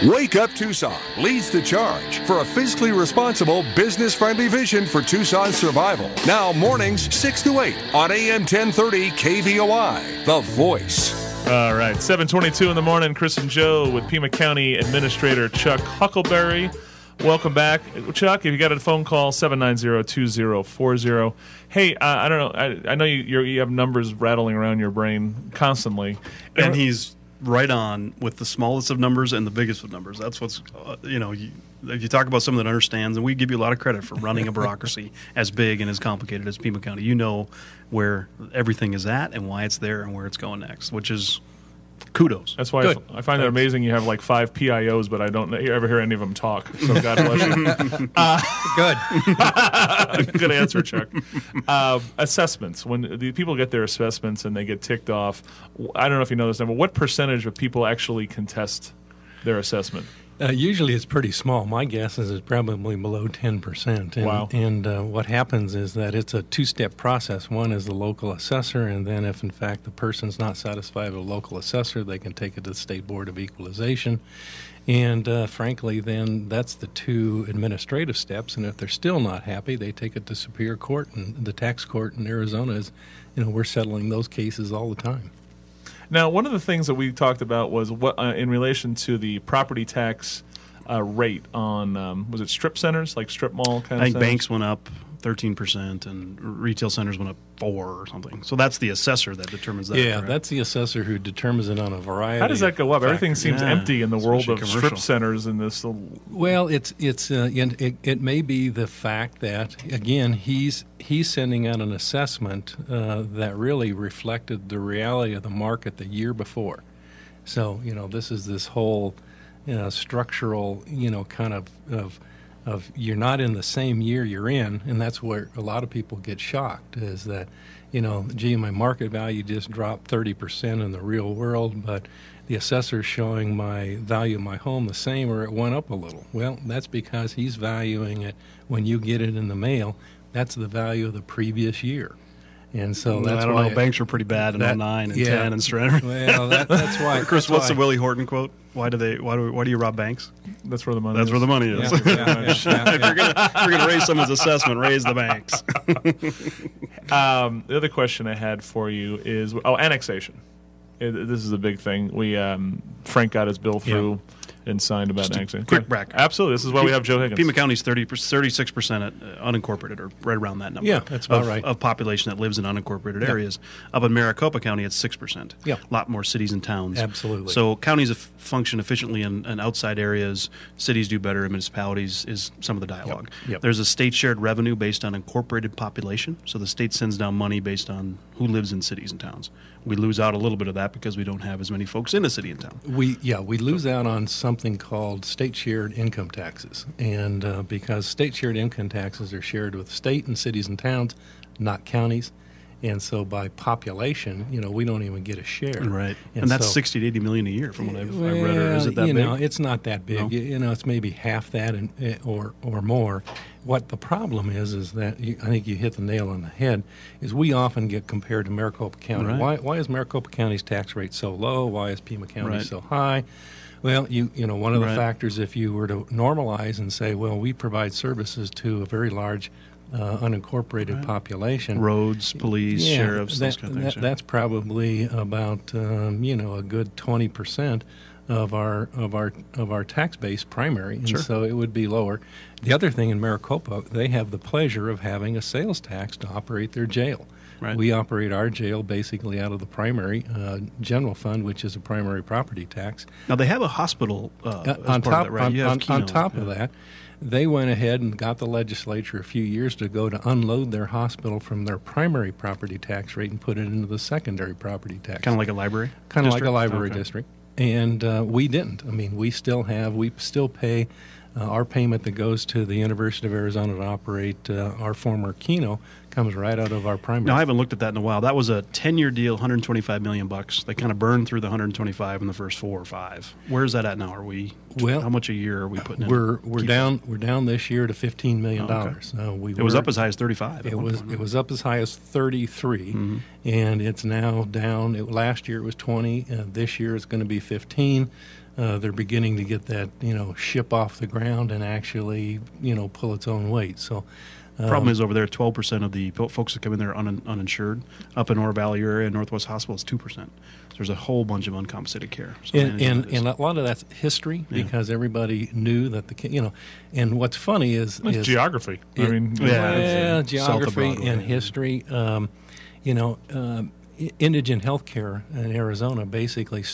Wake Up Tucson leads the charge for a fiscally responsible, business-friendly vision for Tucson's survival. Now mornings 6 to 8 on AM 1030 KVOI, The Voice. All right, 7:22 in the morning. Chris and Joe with Pima County Administrator Chuck Huckelberry. Welcome back. Chuck, if you got a phone call, 790-2040. Hey, I don't know. I know you have numbers rattling around your brain constantly. And he's right on with the smallest of numbers and the biggest of numbers. That's what's, if you talk about someone that understands, and we give you a lot of credit for running a bureaucracy as big and as complicated as Pima County, you know where everything is at and why it's there and where it's going next, which is kudos. That's why I find it amazing you have like 5 PIOs, but I don't ever hear any of them talk. So God bless you. Good. Good answer, Chuck. Assessments. When the people get their assessments and they get ticked off, I don't know if you know this number, what percentage of people actually contest their assessment? Usually it's pretty small. My guess is it's probably below 10%. And, wow. And what happens is that it's a two-step process. One is the local assessor, and then if, in fact, the person's not satisfied with the local assessor, they can take it to the State Board of Equalization. And, frankly, then that's the 2 administrative steps. And if they're still not happy, they take it to Superior Court. And the tax court in Arizona is, we're settling those cases all the time. Now, one of the things that we talked about was what in relation to the property tax rate on, was it strip centers, like strip mall kind of I think centers? banks went up 13% and retail centers went up 4% or something. So that's the assessor that determines that. Yeah, correct? That's the assessor who determines it on a variety. How does that go up? factors. Everything seems empty in the world of strip centers in this. Well, it may be the fact that, again, he's sending out an assessment that really reflected the reality of the market the year before. So, this is this whole structural, kind of you're not in the same year you're in, and that's where a lot of people get shocked, is that, gee, my market value just dropped 30% in the real world, but the assessor's showing my value of my home the same, or it went up a little. Well, that's because he's valuing it when you get it in the mail. That's the value of the previous year. And so that's I don't know. Banks were pretty bad in 09 and 10 and surrender. Well, that's why. Chris, what's the Willie Horton quote? Why do you rob banks? That's where the money. That's is. where the money is. If you're gonna raise someone's assessment, raise the banks. The other question I had for you is annexation. This is a big thing. We Frank got his bill through. And signed about annexation. Quick bracket. Absolutely. This is why we have Joe Higgins. Pima County's 36% unincorporated, or right around that number. Yeah, that's about right. Of population that lives in unincorporated areas. Up in Maricopa County, it's 6%. Yeah. A lot more cities and towns. Absolutely. So counties function efficiently in outside areas. Cities do better. Municipalities is some of the dialogue. Yep. There's a state shared revenue based on incorporated population. So the state sends down money based on who lives in cities and towns. We lose out a little bit of that because we don't have as many folks in a city and town. We lose out on something called state shared income taxes, and because state shared income taxes are shared with state and cities and towns, not counties, and so by population, we don't even get a share. Right, and that's 60 to 80 million a year from what I've read. Or is it that big? It's not that big. No? It's maybe half that or more. What the problem is that I think you hit the nail on the head, is we often get compared to Maricopa County. Right. Why is Maricopa County's tax rate so low? Why is Pima County so high? Well, one of the factors, if you were to normalize and say, well, we provide services to a very large unincorporated population. Roads, police, sheriffs, those kind of things. That's probably about a good 20% of our tax base primary, and so it would be lower. The other thing in Maricopa, they have the pleasure of having a sales tax to operate their jail. Right. We operate our jail basically out of the primary general fund, which is a primary property tax. Now they have a hospital on top of that. They went ahead and got the legislature a few years ago to unload their hospital from their primary property tax rate and put it into the secondary property tax. Kind of like a library? Kind of like a library district. And we didn't. I mean, we still pay our payment that goes to the University of Arizona to operate our former Kino comes right out of our primary. Now, I haven't looked at that in a while. That was a 10-year deal, $125 million. They kind of burned through the 125 in the first 4 or 5. Where's that at now? How much a year are we putting in? We're down this year to $15 million. It was up as high as 35. It was up as high as 33, and it's now down. Last year it was 20. This year it's going to be 15. They're beginning to get that ship off the ground and actually pull its own weight. So. Problem is over there, 12% of the folks that come in there are uninsured. Up in Oro Valley area, Northwest Hospital, it's 2%. So there's a whole bunch of uncompensated care. So and a lot of that's history because everybody knew that And what's funny is geography. Geography and history. Indigent healthcare in Arizona basically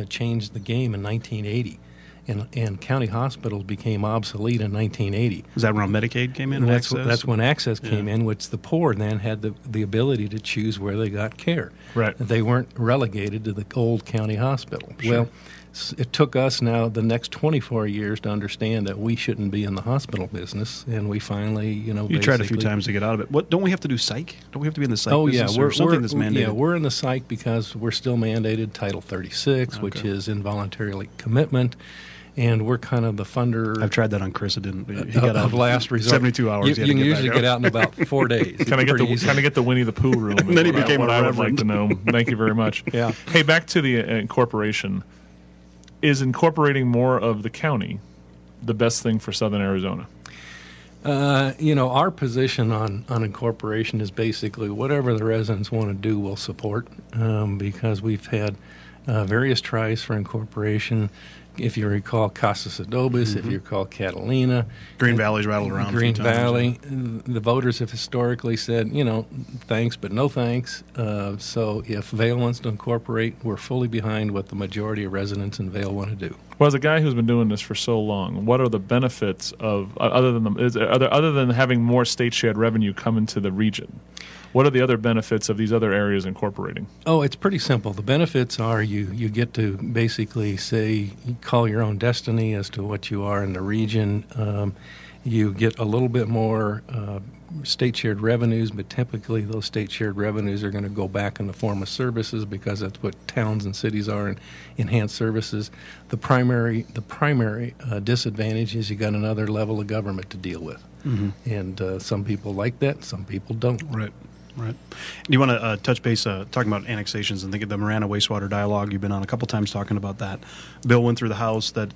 changed the game in 1980. And county hospitals became obsolete in 1980. Was that when Medicaid came in? That's when Access came in, which the poor then had the ability to choose where they got care. Right. They weren't relegated to the old county hospital. Sure. Well, it took us now the next 24 years to understand that we shouldn't be in the hospital business, and we finally, You tried a few times to get out of it. Don't we have to do psych? Don't we have to be in the psych business? We're something that's mandated? Yeah, we're in the psych because we're still mandated Title 36, which is involuntary commitment. And we're kind of the funder. I've tried that on Chris. It didn't. He got out of last resort. 72 hours. You can usually get out in about 4 days. Kind of get the Winnie the Pooh room. And then he became what a I would reverend. like to know. Thank you very much. Yeah. Hey, back to the incorporation. Is incorporating more of the county the best thing for Southern Arizona? Our position on incorporation is basically whatever the residents want to do, we'll support because we've had various tries for incorporation. If you recall Casas Adobes, if you recall Catalina. Green Valley's rattled around. Green Valley. The voters have historically said, thanks, but no thanks. So if Vail wants to incorporate, we're fully behind what the majority of residents in Vail want to do. Well, as a guy who's been doing this for so long, what are the benefits of other than having more state shared revenue come into the region? What are the other benefits of these other areas incorporating? Oh, it's pretty simple. The benefits are you get to basically say, call your own destiny as to what you are in the region. You get a little bit more state shared revenues, but typically those state shared revenues are going to go back in the form of services because that's what towns and cities are in enhanced services. The primary disadvantage is you got another level of government to deal with. And some people like that, some people don't. Right. Do you want to touch base talking about annexations and think of the Marana Wastewater dialogue? You've been on a couple times talking about that. Bill went through the House that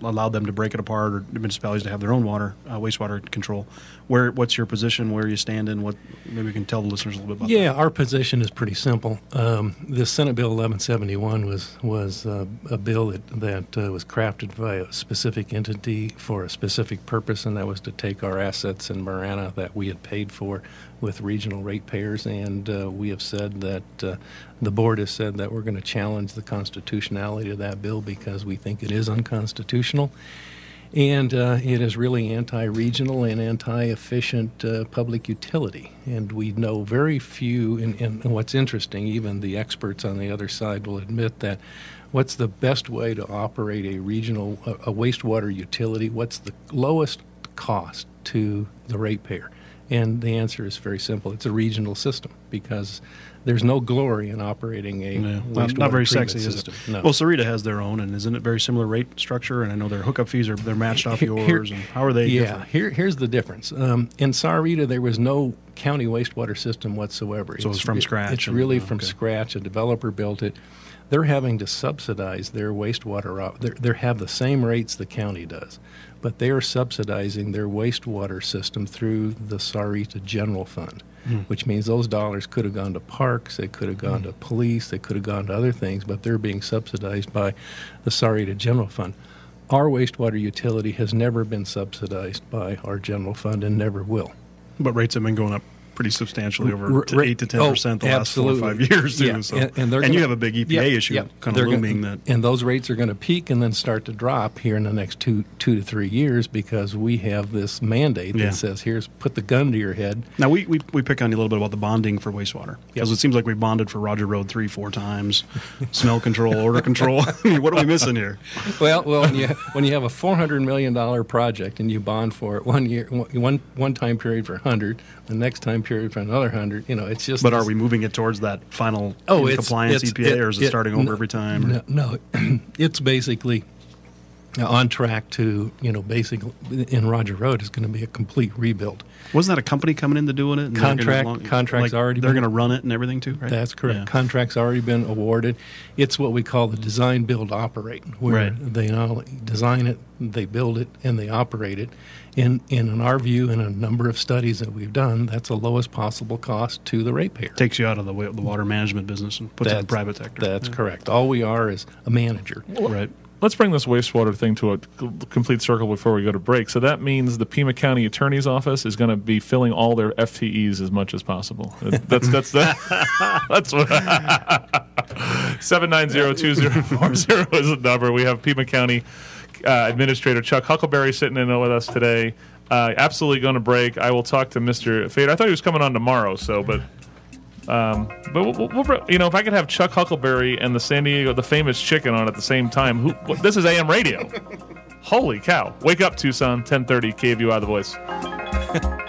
allowed them to break it apart, or municipalities to have their own wastewater control. What's your position? Where are you standing? Maybe we can tell the listeners a little bit about that. Yeah, our position is pretty simple. The Senate Bill 1171 was a bill that was crafted by a specific entity for a specific purpose, and that was to take our assets in Marana that we had paid for with regional ratepayers, and we have said that the board has said that we're going to challenge the constitutionality of that bill because we think it is unconstitutional, and it is really anti-regional and anti-efficient public utility. And we know very few, and what's interesting, even the experts on the other side will admit that what's the best way to operate a wastewater utility? What's the lowest cost to the ratepayer? And the answer is very simple. It's a regional system because there's no glory in operating a wastewater not very treatment sexy system. is it? No. Well, Sarita has their own, and isn't it very similar rate structure? And I know their hookup fees they're matched off yours. And how are they different? Here's the difference. In Sarita, there was no county wastewater system whatsoever. So it's from scratch. It's really from scratch. A developer built it. They're having to subsidize their wastewater. They have the same rates the county does, but they are subsidizing their wastewater system through the Sarita General Fund, which means those dollars could have gone to parks, they could have gone to police, they could have gone to other things, but they're being subsidized by the Sarita General Fund. Our wastewater utility has never been subsidized by our general fund and never will. But rates have been going up pretty substantially over 8 to 10% the last 4 or 5 years too. Yeah. So. And you have a big EPA issue kind of looming. And those rates are going to peak and then start to drop here in the next two to 3 years because we have this mandate that says, put the gun to your head. Now, we pick on you a little bit about the bonding for wastewater because it seems like we bonded for Roger Road 3-4 times, smell control, odor control. I mean, what are we missing here? Well, when you have a $400 million project and you bond for it 1 year, one time period for 100, the next time period for another 100. It's just. But are we moving it towards that final compliance EPA, or is it starting over every time? No, it's basically on track to, basically in Roger Road is going to be a complete rebuild. Wasn't that a company coming in to doing it? And Contract's already they're been. going to run it and everything too, right? That's correct. Yeah. Contract's already been awarded. It's what we call the design, build, operate, where Right. they not only design it, they build it, and they operate it. In our view, in a number of studies that we've done, that's the lowest possible cost to the ratepayer. Takes you out of the water management business and puts it in the private sector. That's correct. All we are is a manager. Right. Let's bring this wastewater thing to a complete circle before we go to break. So that means the Pima County Attorney's Office is going to be filling all their FTEs as much as possible. That's what 790-2040 is the number. We have Pima County Administrator Chuck Huckelberry sitting in with us today. Absolutely going to break. I will talk to Mr. Fader. I thought he was coming on tomorrow, but if I could have Chuck Huckelberry and the famous chicken on at the same time, this is AM radio. Holy cow. Wake up, Tucson, 1030, KVUI The Voice.